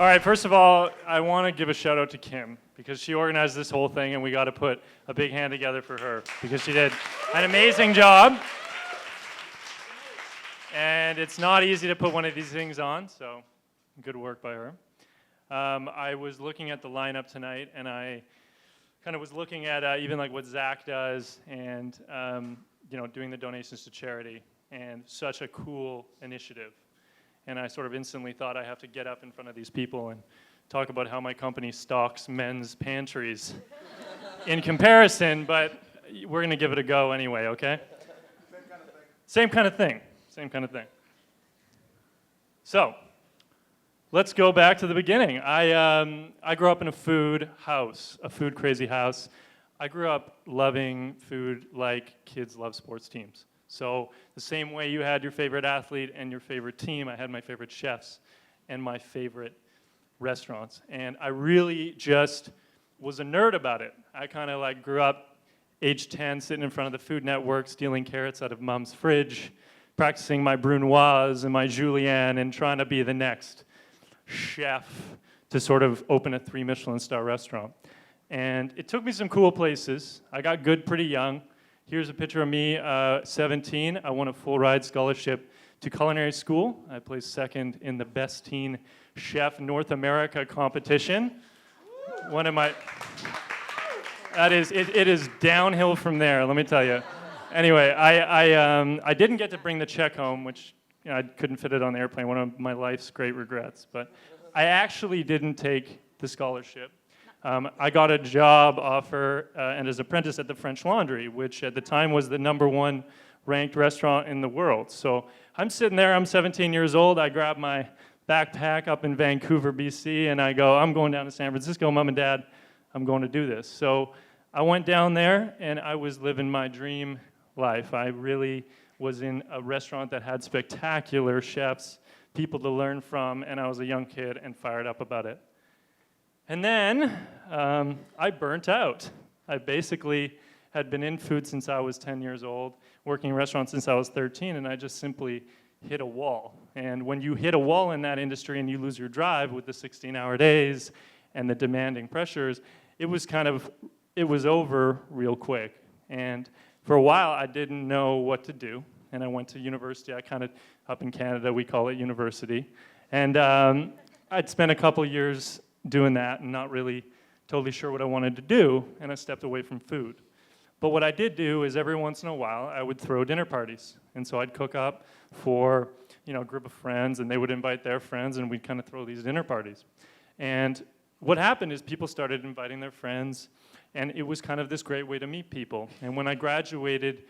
All right, first of all, I want to give a shout out to Kim because she organized this whole thing and we got to put a big hand together for her because she did an amazing job. And it's not easy to put one of these things on, so good work by her. I was looking at the lineup tonight and I kind of was looking at even like what Zach does and doing the donations to charity, and such a cool initiative. And I sort of instantly thought I have to get up in front of these people and talk about how my company stocks men's pantries in comparison, but we're going to give it a go anyway, okay? Same kind of thing. Same kind of thing. So, let's go back to the beginning. I grew up in a food house, a food crazy house. I grew up loving food like kids love sports teams. So the same way you had your favorite athlete and your favorite team, I had my favorite chefs and my favorite restaurants. And I really just was a nerd about it. I kind of like grew up age 10 sitting in front of the Food Network stealing carrots out of mom's fridge, practicing my brunoise and my julienne and trying to be the next chef to sort of open a 3 Michelin star restaurant. And it took me some cool places. I got good pretty young. Here's a picture of me, 17. I won a full ride scholarship to culinary school. I placed second in the Best Teen Chef North America competition. One of my, it is downhill from there, let me tell you. Anyway, I didn't get to bring the check home, which I couldn't fit it on the airplane, one of my life's great regrets. But I actually didn't take the scholarship. I got a job offer and as apprentice at the French Laundry, which at the time was the #1 ranked restaurant in the world. So I'm sitting there, I'm 17 years old, I grab my backpack up in Vancouver, BC, and I go, I'm going down to San Francisco, Mom and Dad, I'm going to do this. So I went down there and I was living my dream life. I really was in a restaurant that had spectacular chefs, people to learn from, and I was a young kid and fired up about it. And then I burnt out. I basically had been in food since I was 10 years old, working in restaurants since I was 13, and I just simply hit a wall. And when you hit a wall in that industry and you lose your drive with the 16-hour days and the demanding pressures, it was over real quick. And for a while, I didn't know what to do, and I went to university. Up in Canada, we call it university. And I'd spent a couple years doing that and not really totally sure what I wanted to do, and I stepped away from food. But what I did do is every once in a while, I would throw dinner parties. And so I'd cook up for a group of friends, and they would invite their friends, and we'd kind of throw these dinner parties. And what happened is people started inviting their friends, and it was kind of this great way to meet people. And when I graduated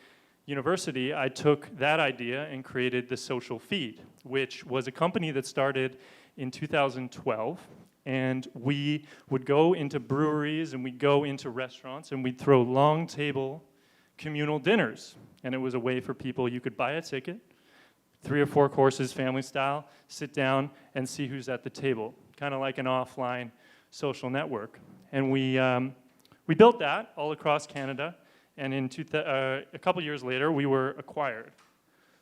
university, I took that idea and created the Social Feed, which was a company that started in 2012. And we would go into breweries and we'd go into restaurants and we'd throw long table communal dinners. And it was a way for people, you could buy a ticket, 3 or 4 courses, family style, sit down and see who's at the table, kind of like an offline social network. And we built that all across Canada, and a couple years later, we were acquired.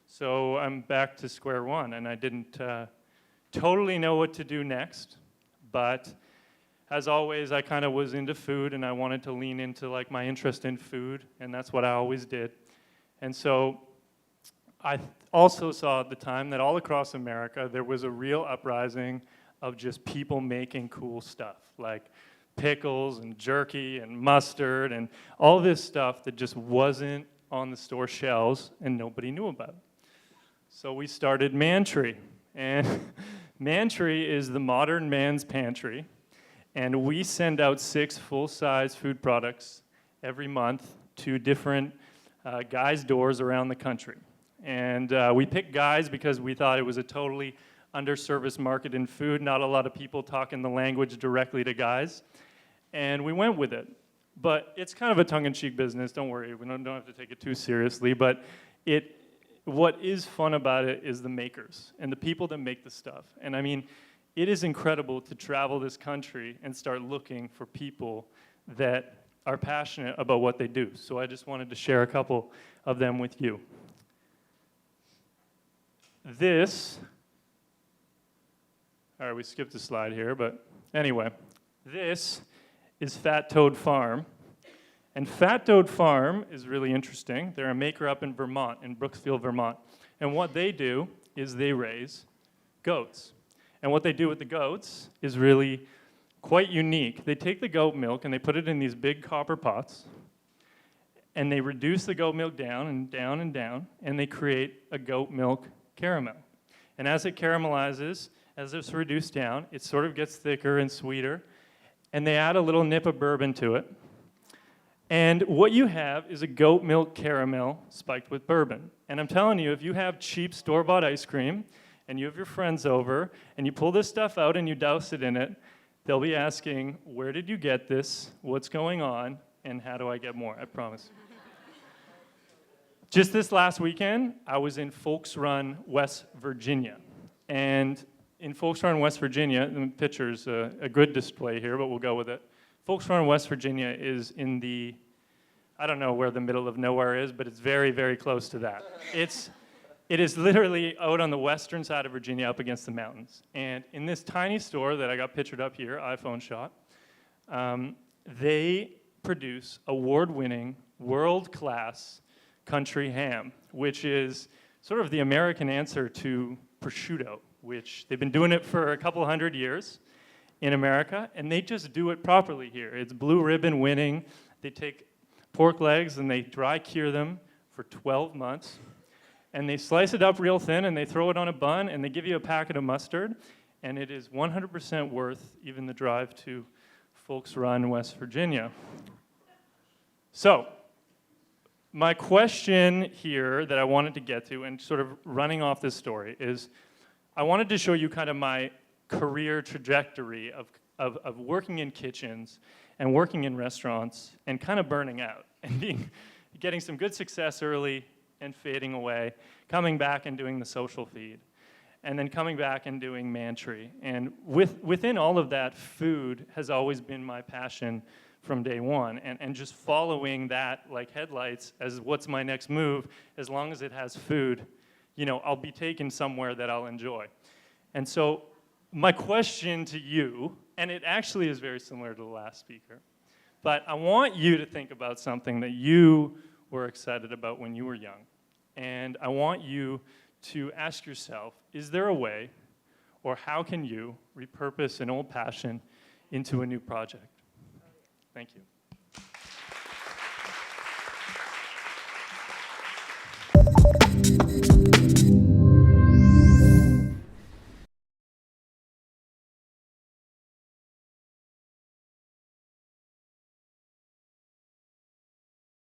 So I'm back to square one, and I didn't totally know what to do next. But as always, I kind of was into food, and I wanted to lean into like my interest in food, and that's what I always did. And so I also saw at the time that all across America, there was a real uprising of just people making cool stuff, like pickles and jerky and mustard and all this stuff that just wasn't on the store shelves and nobody knew about. So we started Mantry, and Mantry is the modern man's pantry, and we send out 6 full-size food products every month to different guys' doors around the country. And we picked guys because we thought it was a totally underserviced market in food, not a lot of people talking the language directly to guys, and we went with it. But it's kind of a tongue-in-cheek business, don't worry, we don't have to take it too seriously, but what is fun about it is the makers and the people that make the stuff. And I mean, it is incredible to travel this country and start looking for people that are passionate about what they do. So I just wanted to share a couple of them with you. All right, we skipped a slide here, but anyway, this is Fat Toad Farm. And Fat Toad Farm is really interesting. They're a maker up in Vermont, in Brooksfield, Vermont. And what they do is they raise goats. And what they do with the goats is really quite unique. They take the goat milk and they put it in these big copper pots, and they reduce the goat milk down and down and down, and they create a goat milk caramel. And as it caramelizes, as it's reduced down, it sort of gets thicker and sweeter, and they add a little nip of bourbon to it. And what you have is a goat milk caramel spiked with bourbon. And I'm telling you, if you have cheap store-bought ice cream, and you have your friends over, and you pull this stuff out and you douse it in it, they'll be asking, where did you get this? What's going on? And how do I get more? I promise. Just this last weekend, I was in Folks Run, West Virginia. And in Folks Run, West Virginia, the picture's a good display here, but we'll go with it. Folks Run, West Virginia is in the, I don't know where the middle of nowhere is, but it's very, very close to that. It is literally out on the western side of Virginia up against the mountains. And in this tiny store that I got pictured up here, iPhone shot, they produce award-winning, world-class country ham, which is sort of the American answer to prosciutto, which they've been doing it for a couple hundred years in America, and they just do it properly here. It's blue ribbon winning. They take pork legs and they dry cure them for 12 months. And they slice it up real thin, and they throw it on a bun, and they give you a packet of mustard, and it is 100% worth even the drive to Folks Run, West Virginia. So, my question here that I wanted to get to, and sort of running off this story, is I wanted to show you kind of my career trajectory of working in kitchens and working in restaurants and kind of burning out and getting some good success early, and fading away, coming back and doing the social feed, and then coming back and doing Mantry. And within all of that, food has always been my passion from day one, and just following that like headlights as what's my next move, as long as it has food, you know, I'll be taken somewhere that I'll enjoy. And so my question to you, and it actually is very similar to the last speaker, but I want you to think about something that you were excited about when you were young. And I want you to ask yourself, is there a way, or how can you repurpose an old passion into a new project? Thank you.